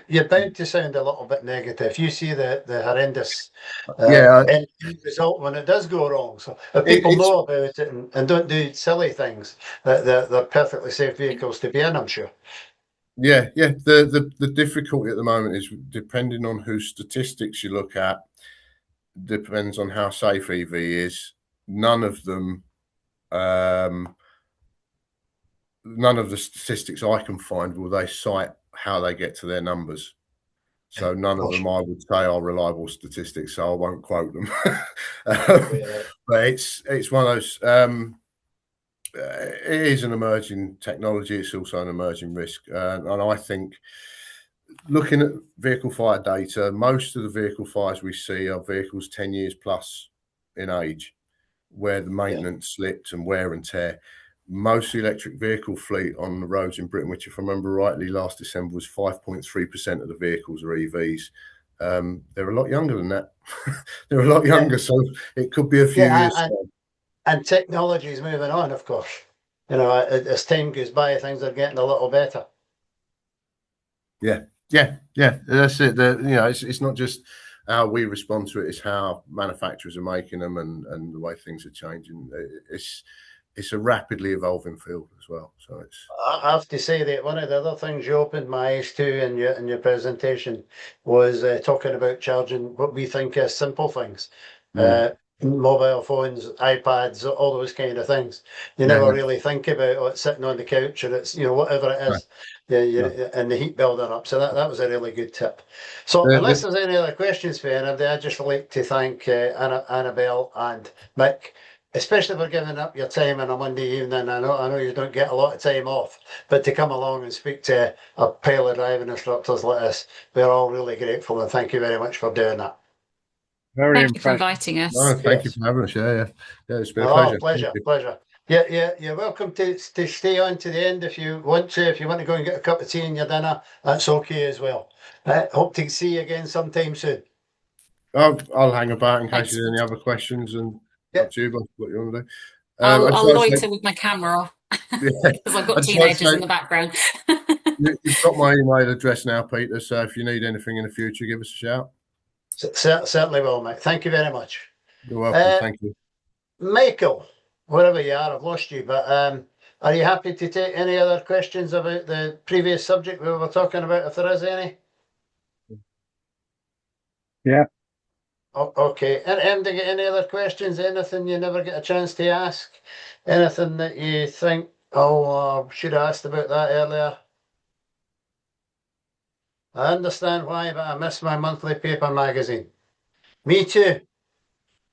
You're bound to sound a little bit negative. You see the horrendous Yeah, end result when it does go wrong. So if people it's know about it and don't do silly things, they're perfectly safe vehicles to be in, I'm sure. yeah. The difficulty at the moment is depending on whose statistics you look at, depends on how safe EV is. None of them, none of the statistics I can find will they cite how they get to their numbers. So none of them I would say are reliable statistics, so I won't quote them. But it's one of those. It is an emerging technology. It's also an emerging risk, and I think looking at vehicle fire data, most of the vehicle fires we see are vehicles 10 years plus in age, where the maintenance slipped and wear and tear. Most electric vehicle fleet on the roads in Britain, which if I remember rightly, last December was 5.3% of the vehicles are EVs. They're a lot younger than that. They're a lot younger, so it could be a few years. And technology is moving on, of course. You know, as time goes by, things are getting a little better. Yeah. That's it. It's not just how we respond to it; it's how manufacturers are making them and the way things are changing. It's a rapidly evolving field as well. So I have to say that one of the other things you opened my eyes to in your presentation was talking about charging what we think is simple things. Mobile phones, iPads, all those kind of things. You never really think about it's sitting on the couch or it's, whatever it is, and the heat building up. So that was a really good tip. So unless there's any other questions for anybody, I'd just like to thank Annabelle and Mick, especially for giving up your time on a Monday evening. I know you don't get a lot of time off, but to come along and speak to a pile of driving instructors like us, we're all really grateful, and thank you very much for doing that. Thank you for inviting us. No, thank you for having us. Yeah, it's been a pleasure. Pleasure. Yeah, you're welcome to stay on to the end if you want to. If you want to go and get a cup of tea and your dinner, that's okay as well. Hope to see you again sometime soon. I'll hang about in case there's any other questions, and up to you both what you want to do. I'll loiter with my camera off because I've got teenagers in the background. You've got my email address now, Peter, so if you need anything in the future, give us a shout. Certainly will, mate. Thank you very much. You're welcome. Thank you. Michael, wherever you are, I've lost you, but are you happy to take any other questions about the previous subject we were talking about, if there is any? Yeah. Okay. And to get any other questions? Anything you never get a chance to ask? Anything that you think, should have asked about that earlier? I understand why, but I miss my monthly paper magazine. Me too.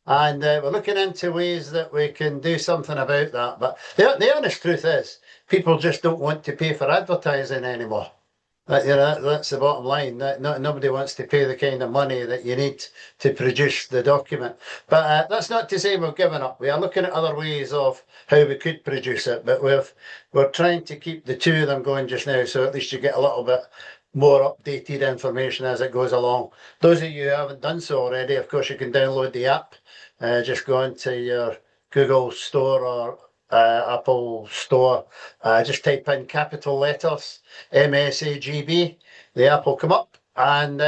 And we're looking into ways that we can do something about that. But the honest truth is, people just don't want to pay for advertising anymore. That's the bottom line. Nobody wants to pay the kind of money that you need to produce the document. But that's not to say we've given up. We are looking at other ways of how we could produce it. But we're trying to keep the two of them going just now, so at least you get a little bit more updated information as it goes along. Those of you who haven't done so already, of course, you can download the app. Just go into your Google Store or Apple Store. Just type in capital letters MSAGB. The app will come up, and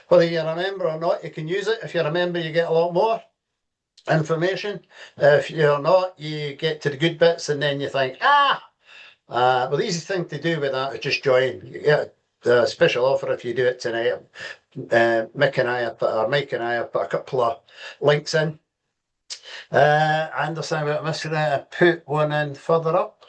whether you remember or not, you can use it. If you remember, you get a lot more information. If you're not, you get to the good bits, and then you think, well, the easy thing to do with that is just join. You get a special offer if you do it tonight. Mike and I have put a couple of links in. I understand what Mr. I put one in further up.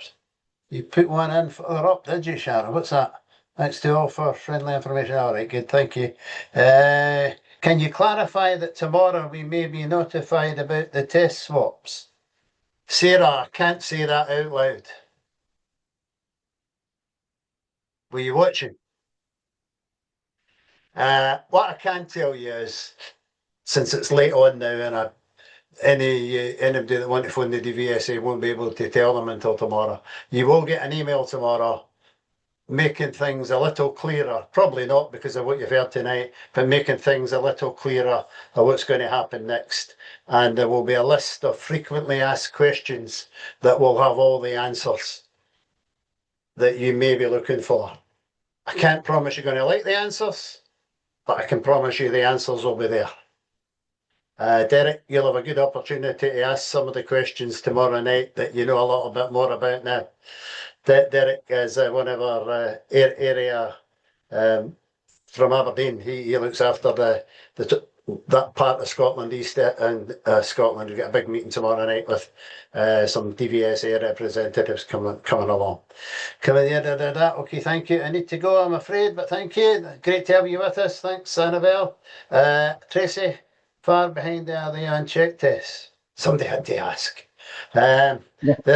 You put one in further up, did you, Sharon? What's that? Thanks to offer friendly information. All right, good, thank you. Can you clarify that tomorrow we may be notified about the test swaps? Sarah, I can't say that out loud. Were you watching? What I can tell you is, since it's late on now and anybody that want to phone the DVSA won't be able to tell them until tomorrow. You will get an email tomorrow making things a little clearer. Probably not because of what you've heard tonight, but making things a little clearer of what's going to happen next. And there will be a list of frequently asked questions that will have all the answers. that you may be looking for. I can't promise you're going to like the answers, but I can promise you the answers will be there. Derek, you'll have a good opportunity to ask some of the questions tomorrow night that you know a little bit more about now. Derek is one of our area from Aberdeen. He looks after that part of Scotland, East and Scotland. We've got a big meeting tomorrow night with some DVSA representatives coming along. Okay, thank you. I need to go, I'm afraid, but thank you. Great to have you with us. Thanks, Annabelle. Tracy, far behind are the unchecked tests? Somebody had to ask. They're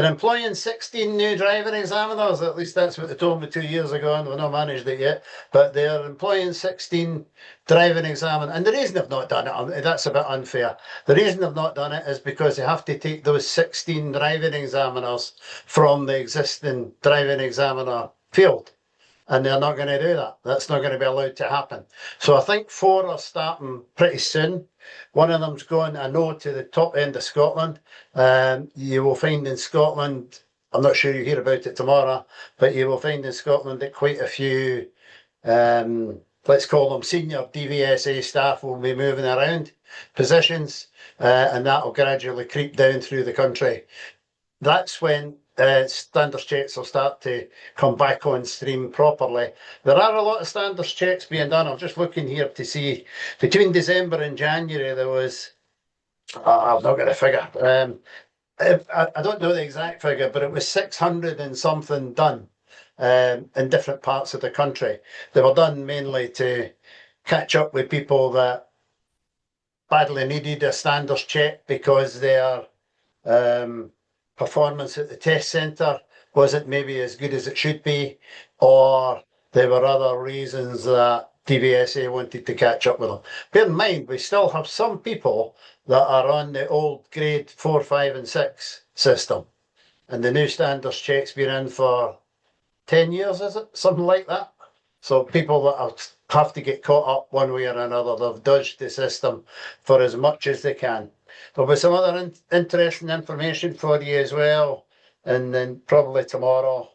employing 16 new driving examiners, at least that's what they told me 2 years ago, and we've not managed it yet. But they're employing 16 driving examiners, and the reason they've not done it, that's a bit unfair. The reason they've not done it is because they have to take those 16 driving examiners from the existing driving examiner field. And they're not going to do that. That's not going to be allowed to happen. So I think 4 are starting pretty soon. One of them's going, I know, to the top end of Scotland. You will find in Scotland, I'm not sure you hear about it tomorrow, but you will find in Scotland that quite a few, let's call them senior DVSA staff, will be moving around positions, and that will gradually creep down through the country. That's when standards checks will start to come back on stream properly. There are a lot of standards checks being done. I'm just looking here to see, between December and January, there was, I've not got a figure. I don't know the exact figure, but it was 600 and something done in different parts of the country. They were done mainly to catch up with people that badly needed a standards check because their performance at the test centre wasn't maybe as good as it should be, or there were other reasons that DVSA wanted to catch up with them. Bear in mind, we still have some people that are on the old grade 4, 5 and 6 system, and the new standards check's been in for 10 years, is it? Something like that. So people that have to get caught up one way or another, they've dodged the system for as much as they can. There'll be some other interesting information for you as well, and then probably tomorrow,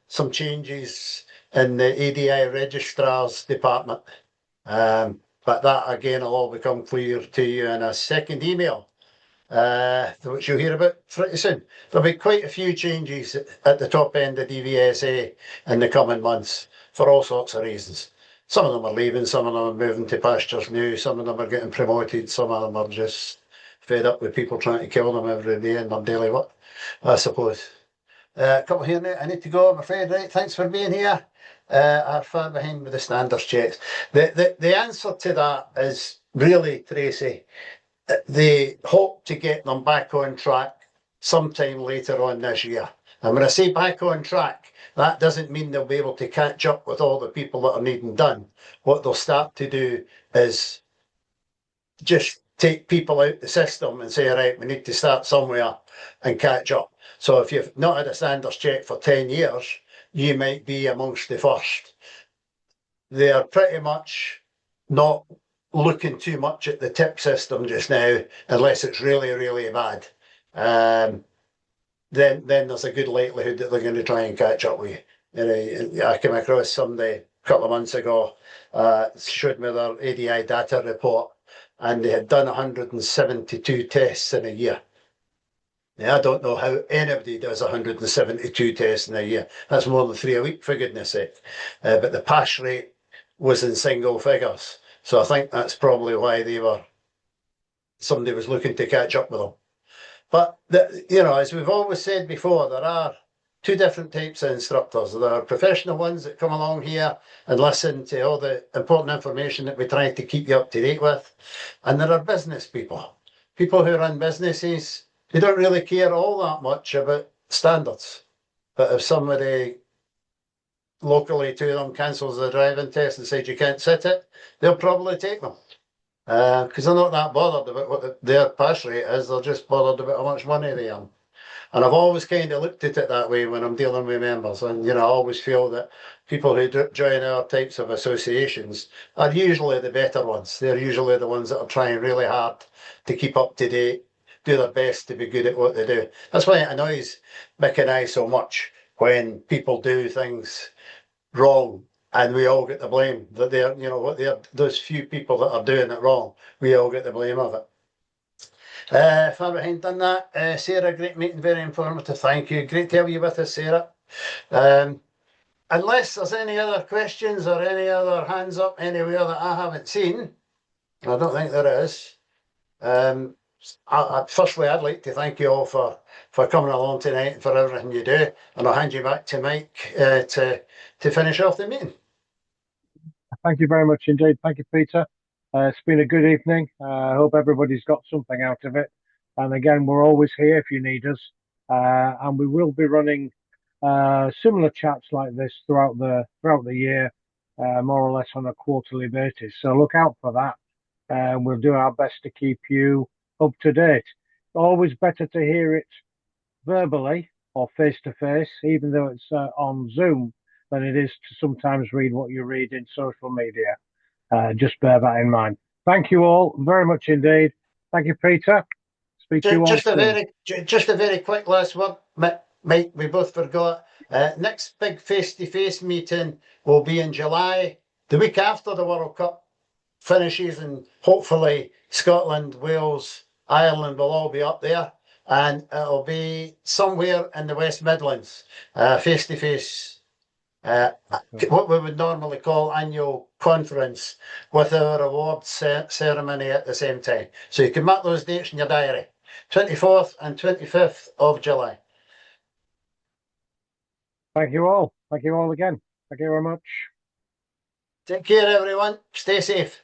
some changes in the ADI registrar's department. But that again will all become clear to you in a second email, which you'll hear about pretty soon. There'll be quite a few changes at the top end of DVSA in the coming months for all sorts of reasons. Some of them are leaving, some of them are moving to pastures new, some of them are getting promoted, some of them are just fed up with people trying to kill them every day in their daily work, I suppose. A couple here now, I need to go, I'm afraid, right? Thanks for being here. I'm far behind with the standards checks. The answer to that is really, Tracy, they hope to get them back on track sometime later on this year. And when I say back on track, that doesn't mean they'll be able to catch up with all the people that are needing done. What they'll start to do is just take people out the system and say, right, we need to start somewhere and catch up. So if you've not had a standards check for 10 years, you might be amongst the first. They are pretty much not looking too much at the tip system just now, unless it's really, really bad. Then there's a good likelihood that they're going to try and catch up with you. I came across somebody a couple of months ago, showed me their ADI data report, and they had done 172 tests in a year. Now, I don't know how anybody does 172 tests in a year. That's more than 3 a week, for goodness sake. But the pass rate was in single figures. So I think that's probably why somebody was looking to catch up with them. But, as we've always said before, there are 2 different types of instructors. There are professional ones that come along here and listen to all the important information that we try to keep you up to date with. And there are business people. People who run businesses, they don't really care all that much about standards. But if somebody locally to them cancels the driving test and says you can't sit it, they'll probably take them. Because they're not that bothered about what their pass rate is, they're just bothered about how much money they earn. And I've always kind of looked at it that way when I'm dealing with members. And, I always feel that people who join our types of associations are usually the better ones. They're usually the ones that are trying really hard to keep up to date, do their best to be good at what they do. That's why it annoys Mick and I so much when people do things wrong and we all get the blame. That they're, you know, what those few people that are doing it wrong, we all get the blame of it. Far behind done that. Sarah, great meeting, very informative. Thank you. Great to have you with us, Sarah. Unless there's any other questions or any other hands up anywhere that I haven't seen, I don't think there is. Firstly, I'd like to thank you all for coming along tonight and for everything you do. And I'll hand you back to Mike to finish off the meeting. Thank you very much indeed. Thank you, Peter. It's been a good evening. I hope everybody's got something out of it. And again, we're always here if you need us. And we will be running similar chats like this throughout the year, more or less on a quarterly basis. So look out for that. We'll do our best to keep you up to date. Always better to hear it verbally or face to face, even though it's on Zoom, than it is to sometimes read what you read in social media. Just bear that in mind. Thank you all very much indeed. Thank you, Peter. Speak to you all soon. Just a very quick last word, Mike. We both forgot. Next big face-to-face meeting will be in July, the week after the World Cup finishes, and hopefully Scotland, Wales, Ireland will all be up there, and it'll be somewhere in the West Midlands, face-to-face. What we would normally call annual conference with our awards ceremony at the same time. So you can mark those dates in your diary, 24th and 25th of July. Thank you all. Thank you all again. Thank you very much. Take care, everyone. Stay safe.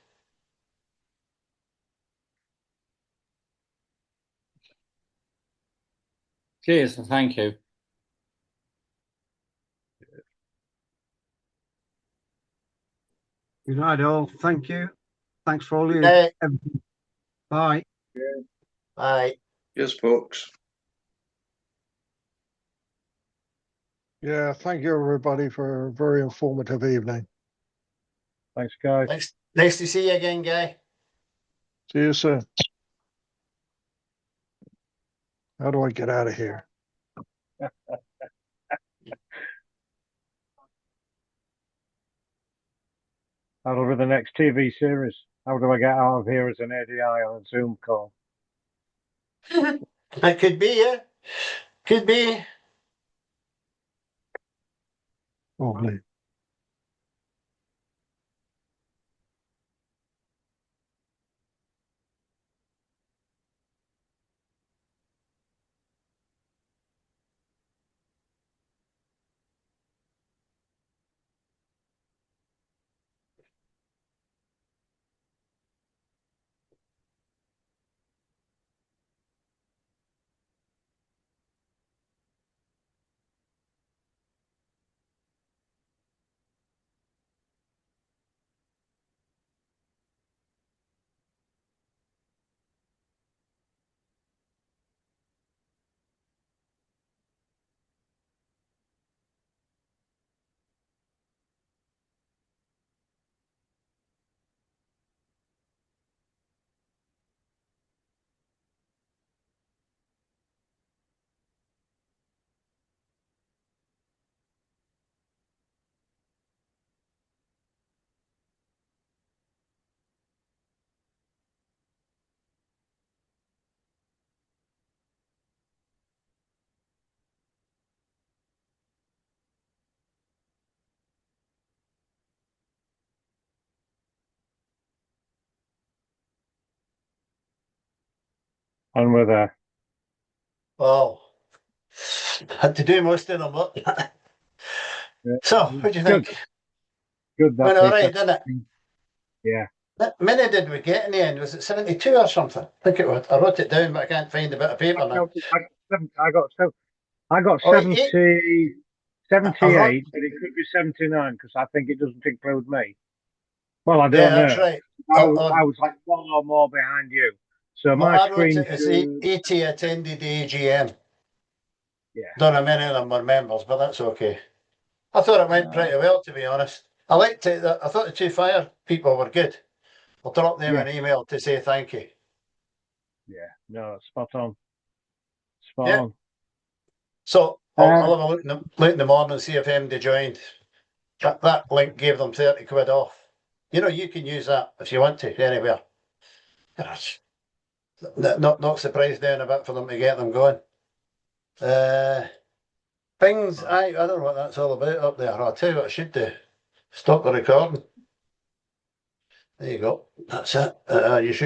Cheers and thank you. Good night, all. Thank you. Thanks for all you. Bye. Bye. Yes, folks. Yeah, thank you, everybody, for a very informative evening. Thanks, guys. Nice to see you again, Guy. See you soon. How do I get out of here? That'll be the next TV series. How do I get out of here as an ADI on a Zoom call? It could be, yeah. Could be. Lovely. And we're there. Well, had to do most of them. Yeah. So, what do you think? Good. Went all right, didn't it? Yeah. How many did we get in the end? Was it 72 or something? I think it was. I wrote it down, but I can't find a bit of paper now. I got 78, but it could be 79 because I think it doesn't include me. Well, I don't know. That's right. I was like one or more behind you. So my screen is 80 attended the AGM. Yeah. Don't know many of them were members, but that's okay. I thought it went pretty well, to be honest. I liked it. I thought the two fire people were good. I'll drop them an email to say thank you. Yeah, no, spot on. Spot on. So I'll have a look in the morning and see if MD joined. That link gave them 30 quid off. You know, you can use that if you want to, anywhere. Gosh. Not surprised down a bit for them to get them going. Things, I don't know what that's all about up there. I'll tell you what I should do. Stop the recording. There you go. That's it. You should